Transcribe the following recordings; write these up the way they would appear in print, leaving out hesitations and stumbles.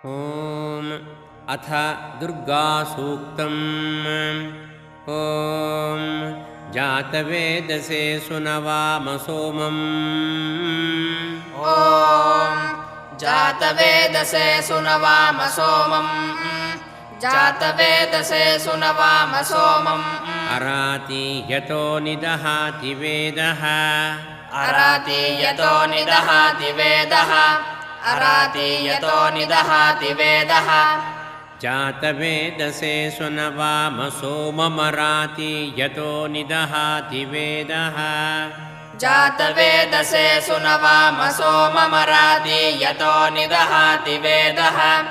ॐ अथ दुर्गासूक्तम्। ॐ जातवेदसे सुनवाम सोमम्। ॐ जातवेदसे सुनवाम सोमम्। जातवेदसे सुनवाम सोमम्। अराति यतो निदहाति वेदः। अराति यतो निदहाति वेदः। अराति यतो निदहाति वेदः। जातवेदसे सुनवाम सोममराति यतो निदहाति वेदः। जातवेदसे सुनवाम सोममराति यतो निदहाति वेदः।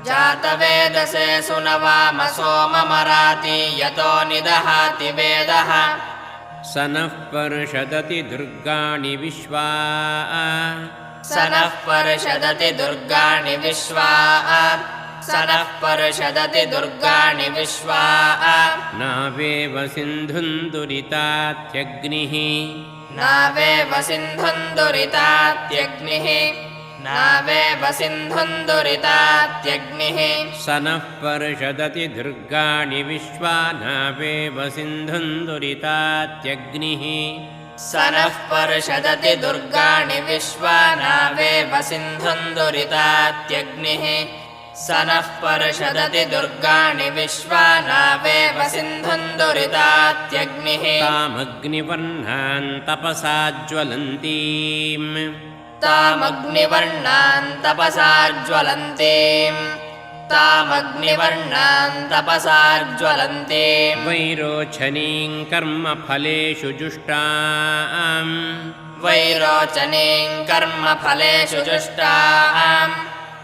जातवेदसे सुनवाम सोममराति यतो निदहाति वेदः। स नः पर्षदति दुर्गाणि विश्वा। स नः पर्षदति दुर्गाणि विश्वा। स नः पर्षदति दुर्गाणि विश्वा। नावेव सिन्धुं दुरितात्यग्निः। नावेव सिन्धुं दुरितात्यग्निः। नावेव सिन्धुं दुरितात्यग्निः। स नः पर्षदति दुर्गाणि विश्वा। नावेव सिन्धुं दुरितात्यग्निः। स नः पर्षदति दुर्गाणि विश्वा। नावेव सिन्धुं दुरितात्यग्निः। स नः पर्षदति दुर्गाणि विश्वा। नावेव सिन्धुं दुरितात्यग्निः। तामग्निवर्णान् तपसा ज्वलन्तीम्। तामग्निवर्णान् तपसा ज्वलन्तीम्। तामग्निवर्णान् तपसा ज्वलन्तीम्। वैरोचनीं कर्मफलेषु जुष्टाम्। वैरोचनीं कर्मफलेषु जुष्टाम्।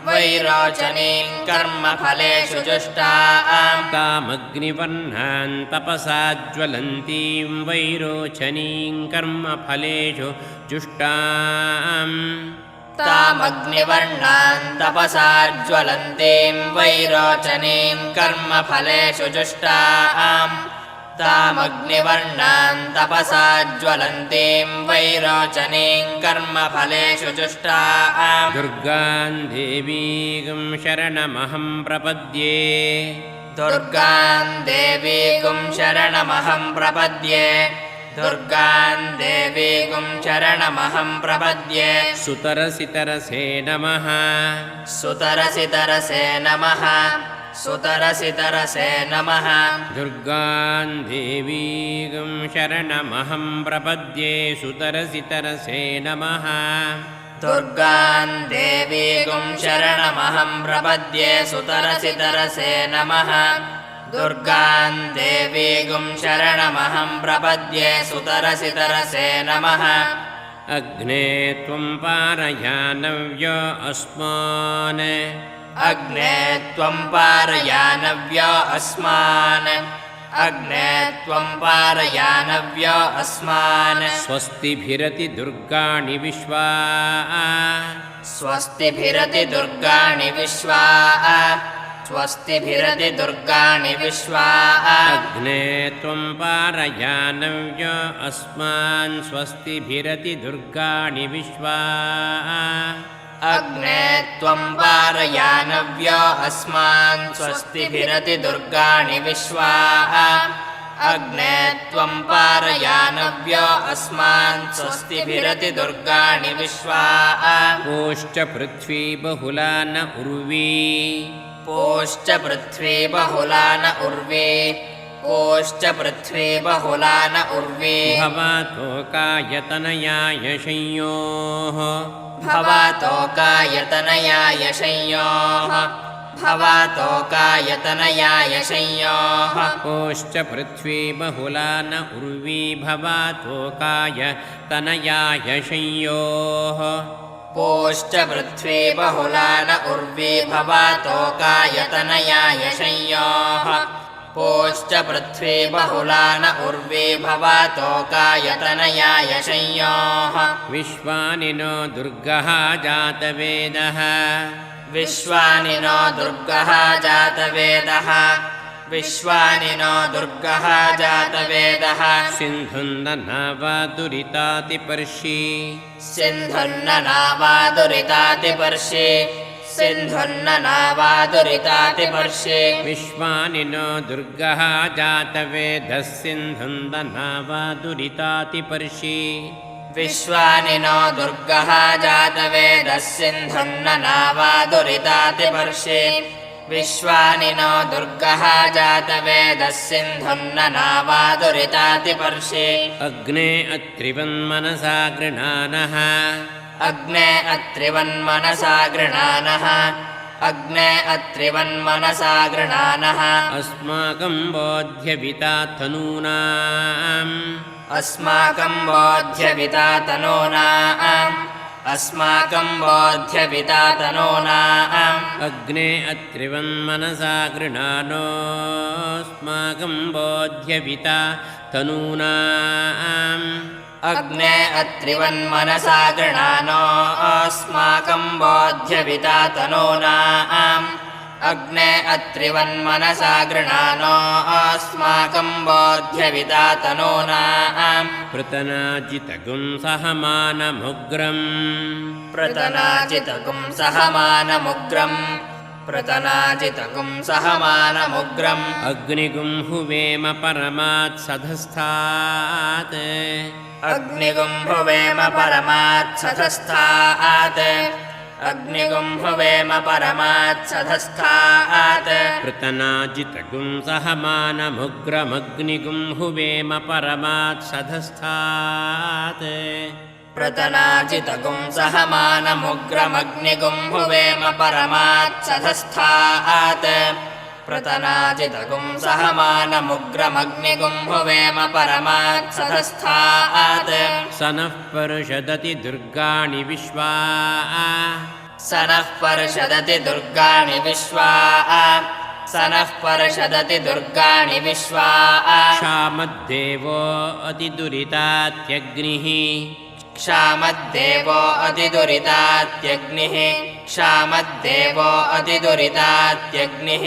वैरोचनीं कर्मफलेषु जुष्टाम्। तामग्निवर्णान् तपसा ज्वलन्तीं वैरोचनीं कर्मफलेषु जुष्टाम्। तामग्निवर्णान् तपसा ज्वलन्तीं वैरोचनीं कर्मफलेषु जुष्टाम्। तामग्निवर्णान् तपसा ज्वलन्तीं वैरोचनीं कर्मफलेषु जुष्टाम्। दुर्गां देवीं शरणमहं प्रपद्ये। दुर्गां देवीं शरणमहं प्रपद्ये। दुर्गां देवीं शरणमहं प्रपद्ये। सुतरसितरसे नमः। सुतरसितरसे नमः। सुतरसितरसे नमः। दुर्गां देवीं शरणमहं प्रपद्ये। सुतरसितरसे नमः। दुर्गां देवीं शरणमहं प्रपद्ये। सुतरसितरसे नमः। दुर्गां देवीं शरणमहं प्रपद्ये। सुतरसितरसे नमः। अग्ने त्वं पारयानव्य अस्मान्। अग्ने त्वं पारयानव्य अस्मान्। अग्ने त्वं पारयानव्य अस्मान्। स्वस्तिभिरति दुर्गाणि विश्वा। स्वस्तिभिरति दुर्गाणि विश्वा। स्वस्तिभिरति दुर्गाणि विश्वा। अग्ने त्वं पारयानव्य अस्मान्। स्वस्तिभिरति दुर्गाणि विश्वा। अग्ने त्वं पारयानव्य अस्मान्। स्वस्तिभिरति दुर्गाणि विश्वा। अग्ने त्वं पारयानव्य अस्मान्। स्वस्तिभिरति दुर्गाणि विश्वा। पोश्च पृथ्वी बहुला न उर्वी। पोश्च पृथ्वी बहुला न उर्वी। पोश्च पृथ्वी बहुला न उर्वी। भवतोकायतनयाय संयोः। भवतोकायतनयाय संयोः। भवतोकायतनयाय संयोः। पोश्च पृथ्वी बहुला न उर्वी। भवतोकायतनयाय संयोः। पोश्च पृथ्वी बहुला न उर्वी। भवतोकायतनयाय संयोः। पोश्च पृथ्वी बहुला न उर्वी। भवतोकायतनयाय संयोः। विश्वानि नो दुर्गः जातवेदः। विश्वानि नो दुर्गः जातवेदः। विश्वानि नो दुर्गः जातवेदः। सिन्धुन्ननावादुरितातिपर्षि। सिन्धुन्ननावादुरितातिपर्षि। सिन्धुन्न नावादुरितातिपर्षि विश्वानि नो दुर्गः जातवेदः सिन्धुन्दनावादुरितातिपर्षि विश्वानि नो दुर्गः जातवेदः सिन्धुन्न नावादुरितातिपर्षि विश्वानि नो दुर्गः जातवेदः सिन्धुन्न नावादुरितातिपर्षि अग्ने अत्रिवन्मनसा गृणानः अग्ने अत्रिवन्मनसा गृणानः अग्ने अत्रिवन्मनसा गृणानः अस्माकं बोध्यविता तनूनाम् अस्माकं बोध्यविता तनूनाम् अस्माकं बोध्यविता तनूनाम् अग्ने अत्रिवन्मनसा गृणानोऽस्माकं बोध्यविता तनूनाम् अग्ने अत्रिवन्मनसा गृणानो अस्माकं बोध्यविता तनूनाम् अग्ने अत्रिवन्मनसा गृणानो अस्माकं बोध्यविता तनूनाम् पृतनाजितगुं सहमानमुग्रम् प्रतनाजितगुं सहमानमुग्रम् प्रतनाजितगुं सहमानमुग्रम् अग्निगुं हुवेम परमात् सधस्थात् अग्निगुं हुवेम परमात् सधस्थात् अग्निगुं हुवेम परमात् सधस्थात् पृतनाजितगुं सहमानमुग्रमग्निगुं हुवेम परमात् सधस्थात् प्रतनाजितगुं सहमानमुग्रमग्निगुं हुवेम परमात् सधस्थात् प्रतनाजितगुं सहमानमुग्रमग्निगुं हुवेम परमात् सधस्थात् स नः पर्षदति दुर्गाणि विश्वा स नः पर्षदति दुर्गाणि विश्वा स नः पर्षदति दुर्गाणि विश्वा क्षामद्देवो अतिदुरितात्यग्निः क्षामद्देवो अतिदुरितात्यग्निः क्षामद्देवो अतिदुरितात्यग्निः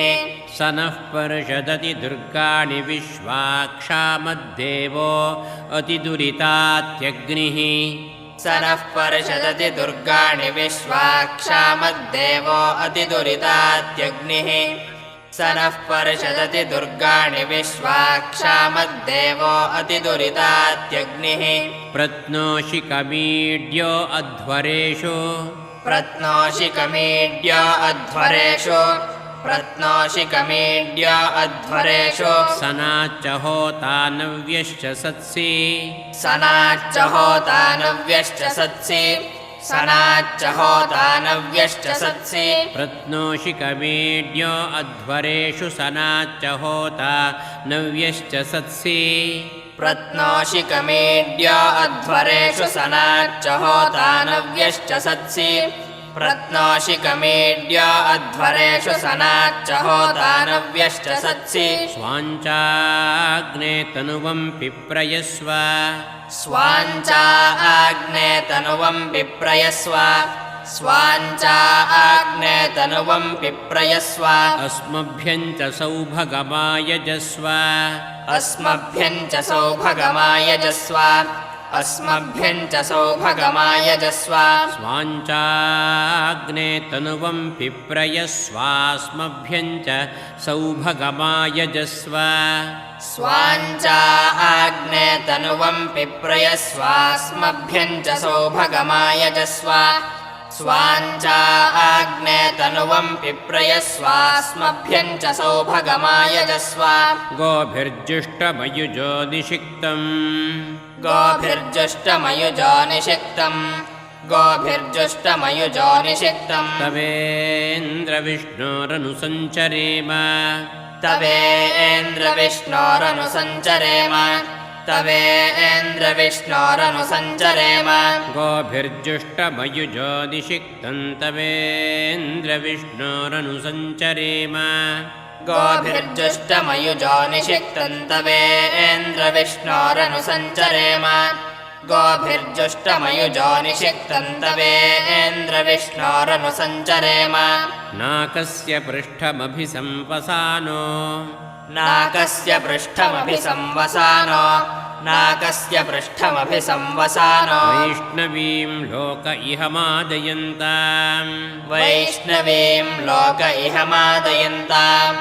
स नः पर्षदति दुर्गाणि विश्वा क्षामद्देवो अतिदुरितात्यग्निः स नः पर्षदति दुर्गाणि विश्वा क्षामद्देवो अतिदुरितात्यग्निः स नः पर्षदति दुर्गाणि विश्वा क्षामद्देवो अतिदुरितात्यग्निः प्रत्नोषि कमीड्यो अध्वरेषु प्रत्नोषि कमीड्यो अध्वरेषु प्रत्नोषि कमीड्यो अध्वरेषु सनाच्च होतानव्यश्च सत्सि सनाच्च होतानव्यश्च सत्सि सनाच्च होतानव्यश्च सत्सि प्रत्नोषि कमीड्यो अध्वरेषु सनाच्च होता नव्यश्च सत्सि प्रत्नोषि कमीड्यो अध्वरेषु सनाच्च होतानव्यश्च सत्सि प्रत्नोषि कमीड्यो अध्वरेषु सनाच्च होतानव्यश्च सत्सि स्वाञ्चाग्ने तनुवं पिप्रयस्व स्वाञ्चा आग्ने तनुवं पिप्रयस्व स्वाञ्चा आग्ने तनुवं पिप्रयस्व अस्मभ्यं च सौभगमायजस्व अस्मभ्यं च सौभगमायजस्व अस्मभ्यं च सौभगमायजस्व स्वाञ्चाग्ने तनुवं पिप्रयस्वास्मभ्यं च सौभगमायजस्व स्वाञ्चा आग्ने तनुवं पिप्रयस्वास्मभ्यं च सौभगमायजस्व स्वाञ्चा आग्ने तनुवं पिप्रयस्वास्मभ्यं च सौभगमायजस्व गोभिर्जुष्टमयुजो निषिक्तम् गोभिर्जुष्टमयुजो निषिक्तम् गोभिर्जुष्टमयुजो निषिक्तम् तवेन्द्रविष्णोरनुसञ्चरेम तवेन्द्रविष्णोरनुसञ्चरेम तवेन्द्रविष्णोरनुसञ्चरेम गोभिर्जुष्टमयुजो निषिक्तं तवेन्द्रविष्णोरनुसञ्चरेम गोभिर्जुष्टमयुजो निषिक्तं तवेन्द्रविष्णोरनुसञ्चरेम गोभिर्जुष्टमयुजो निषिक्तं तवेन्द्रविष्णोरनुसञ्चरेम नाकस्य पृष्ठमभिसंवसानो नाकस्य पृष्ठमभिसंवसानो नाकस्य पृष्ठमभिसंवसानो वैष्णवीं लोक इह मादयन्ताम् वैष्णवीं लोक इह मादयन्ताम्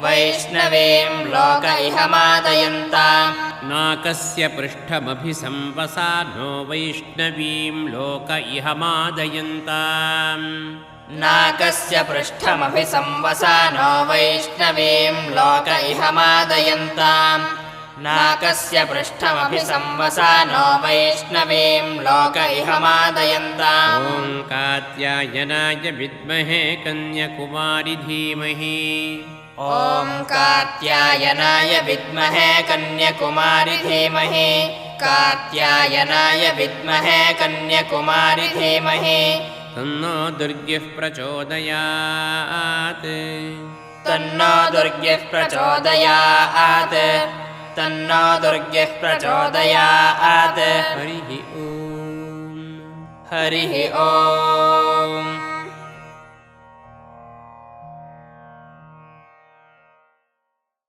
वैष्णवीं लोक इह मादयन्ताम् नाकस्य पृष्ठमभिसंवसानो वैष्णवीं लोक इह मादयन्ताम् नाकस्य पृष्ठमभिसंवसानो वैष्णवीं लोक इह मादयन्ताम् नाकस्य पृष्ठमभिसंवसानो वैष्णवीं लोक इह मादयन्ताम् ॐ कात्यायनाय विद्महे कन्याकुमारि धीमहि ॐ कात्यायनाय विद्महे कन्याकुमारि धीमहि कात्यायनाय विद्महे कन्याकुमारि धीमहि तन्नो दुर्गिः प्रचोदयात् तन्नो दुर्गिः प्रचोदयात् तन्नो दुर्गिः प्रचोदयात् हरिः ॐ हरिः ॐ